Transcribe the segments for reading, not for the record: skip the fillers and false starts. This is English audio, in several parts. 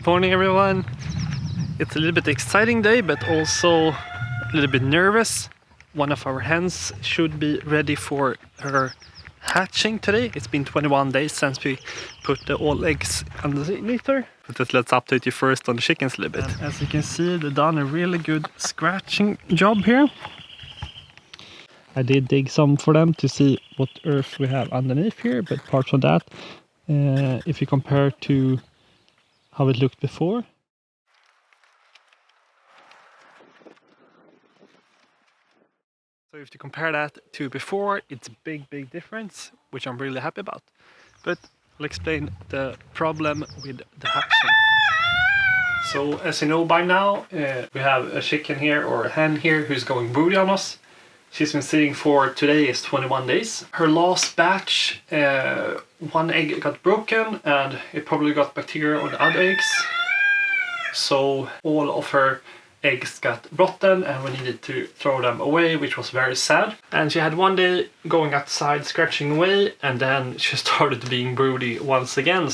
Morning everyone. It's a little bit exciting day, but also a little bit nervous. One of our hens should be ready for her hatching today. It's been 21 days since we put all eggs underneath her. But let's update you first on the chickens a little bit. And as you can see, they've done a really good scratching job here. I did dig some for them to see what earth we have underneath here, but apart from that, if you compare to how it looked before. So if you compare that to before, it's a big difference, which I'm really happy about. But I'll explain the problem with the hatching. So as you know by now, we have a chicken here or a hen here who's going broody on us. She's been sitting for, today is 21 days. Her last batch, one egg got broken and it probably got bacteria on the other eggs. So all of her eggs got rotten and we needed to throw them away, which was very sad. And she had one day going outside scratching away and then she started being broody once again.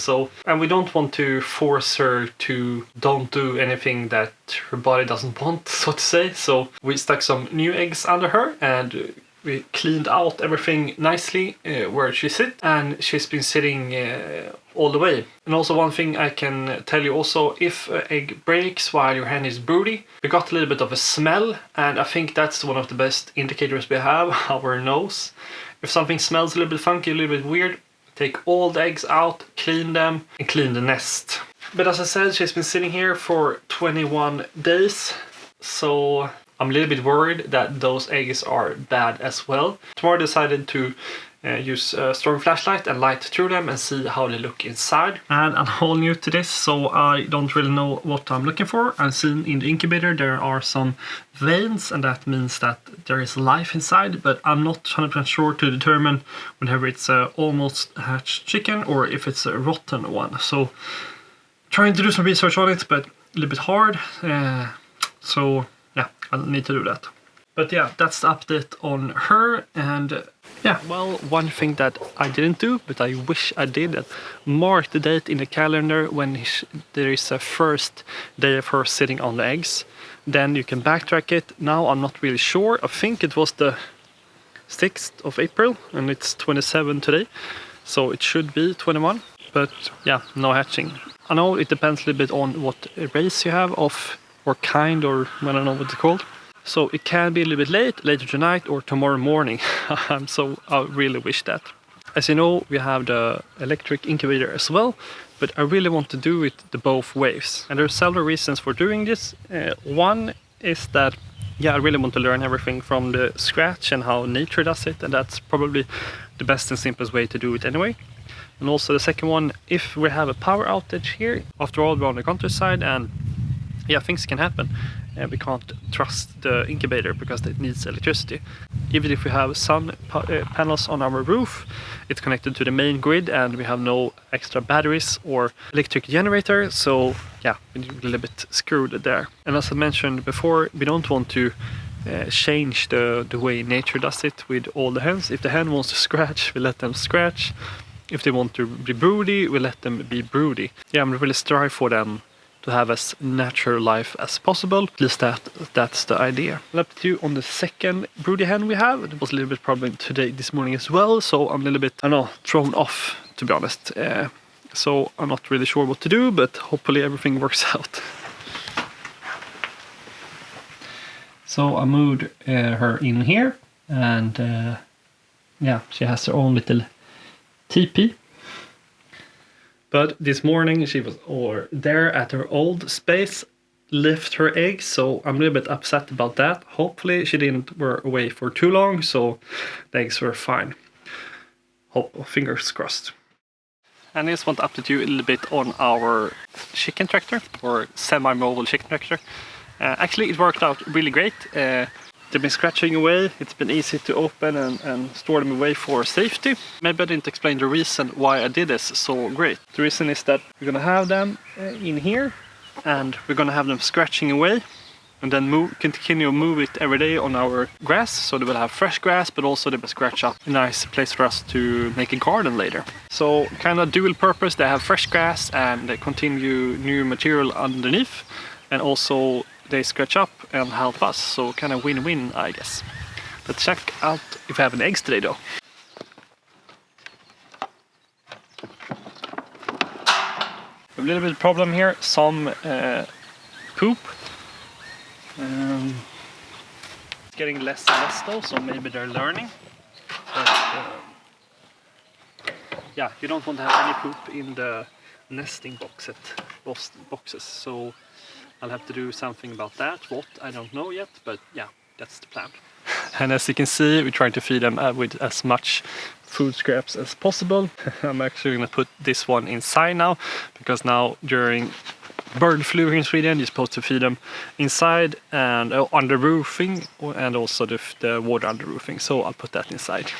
And we don't want to force her to don't do anything that her body doesn't want, so to say. So we stuck some new eggs under her and we cleaned out everything nicely where she sits, and she's been sitting all the way. And also one thing I can tell you also, if an egg breaks while your hen is broody, we got a little bit of a smell, and I think that's one of the best indicators we have, our nose. If something smells a little bit funky, a little bit weird, take all the eggs out, clean them, and clean the nest. But as I said, she's been sitting here for 21 days, so I'm a little bit worried that those eggs are bad as well. Tomorrow I decided to use a strong flashlight and light through them and see how they look inside. And I'm all new to this, so I don't really know what I'm looking for. I've seen in the incubator there are some veins, and that means that there is life inside, but I'm not 100% sure to determine whenever it's a almost hatched chicken or if it's a rotten one. So trying to do some research on it, but a little bit hard. So yeah, I'll need to do that. But yeah, that's the update on her. And yeah, well, one thing that I didn't do, but I wish I did, that mark the date in the calendar when there is a first day of her sitting on the eggs. Then you can backtrack it. Now I'm not really sure. I think it was the 6th of April and it's 27 today. So it should be 21. But yeah, no hatching. I know it depends a little bit on what race you have of, or kind, or I don't know what it's called. So it can be a little bit late, later tonight or tomorrow morning. So I really wish that. As you know, we have the electric incubator as well, but I really want to do it the both ways. And there are several reasons for doing this. One is that, yeah, I really want to learn everything from the scratch and how nature does it, and that's probably the best and simplest way to do it anyway. And also the second one, if we have a power outage here, after all we're on the countryside and yeah, things can happen. We can't trust the incubator because it needs electricity. Even if we have sun panels on our roof, it's connected to the main grid and we have no extra batteries or electric generator. So yeah, we're a little bit screwed there. And as I mentioned before, we don't want to change the way nature does it with all the hens. If the hen wants to scratch, we let them scratch. If they want to be broody, we let them be broody. Yeah, I'm really strive for them to have as natural life as possible. At least that's the idea. I'll update you on the second broody hen we have. It was a little bit problem this morning as well, so I'm a little bit, I don't know, thrown off, to be honest. So I'm not really sure what to do, but hopefully everything works out. So I moved her in here, and yeah, she has her own little teepee. But this morning she was there at her old space, left her eggs, so I'm a little bit upset about that. Hopefully she didn't were away for too long, so the eggs were fine. Fingers crossed. And I just want to update you a little bit on our chicken tractor, or semi-mobile chicken tractor. Actually it worked out really great. They've been scratching away, it's been easy to open and store them away for safety. Maybe I didn't explain the reason why I did this so great. The reason is that we're gonna have them in here and we're gonna have them scratching away. and then continue move it every day on our grass, so they will have fresh grass, but also they will scratch up a nice place for us to make a garden later. So kind of dual purpose, they have fresh grass and they continue new material underneath, and also they scratch up and help us, so kind of win-win, I guess. Let's check out if I have any eggs today though. A little bit of problem here, some coop. It's getting less and less though, so maybe they're learning. But yeah, you don't want to have any poop in the nesting boxes, so I'll have to do something about that. What, I don't know yet, but yeah, that's the plan. And as you can see, we're trying to feed them with as much food scraps as possible. I'm actually going to put this one inside now, because now during bird flu here in Sweden, you're supposed to feed them inside and under roofing, and also the water under roofing, so I'll put that inside.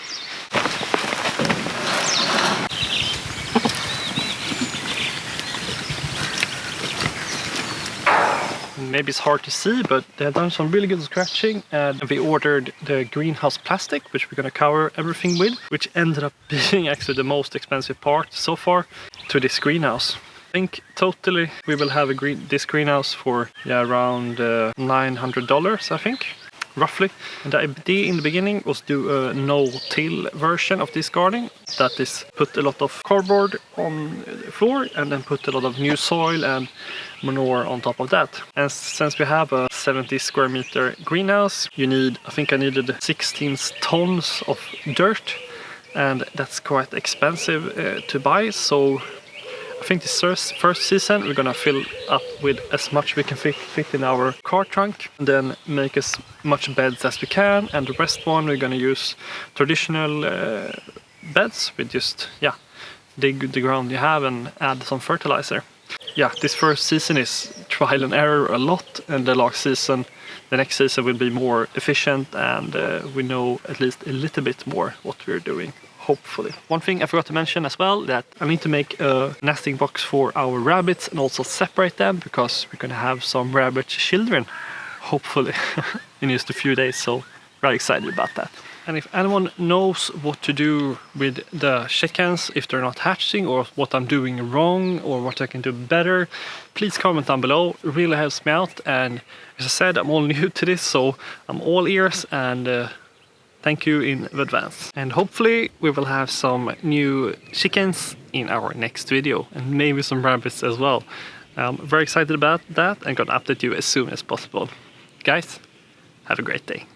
Maybe it's hard to see, but they have done some really good scratching, and we ordered the greenhouse plastic, which we're gonna cover everything with, which ended up being actually the most expensive part so far to this greenhouse. I think totally we will have this greenhouse for around $900, I think, roughly. And the idea in the beginning was do a no-till version of this garden. That is, put a lot of cardboard on the floor and then put a lot of new soil and manure on top of that. And since we have a 70 square meter greenhouse, I think I needed 16 tons of dirt, and that's quite expensive to buy. So I think this first season we're gonna fill up with as much we can fit in our car trunk, and then make as much beds as we can, and the rest one we're gonna use traditional beds with just dig the ground you have and add some fertilizer. Yeah, this first season is trial and error a lot, and the next season will be more efficient, and we know at least a little bit more what we're doing. Hopefully. One thing I forgot to mention as well, that I need to make a nesting box for our rabbits and also separate them, because we're gonna have some rabbit children, hopefully, in just a few days, so very excited about that. And if anyone knows what to do with the chickens if they're not hatching, or what I'm doing wrong, or what I can do better, please comment down below. It really helps me out, and as I said, I'm all new to this, so I'm all ears, and thank you in advance. And hopefully we will have some new chickens in our next video, and maybe some rabbits as well. I'm very excited about that, and gonna update you as soon as possible. Guys, have a great day.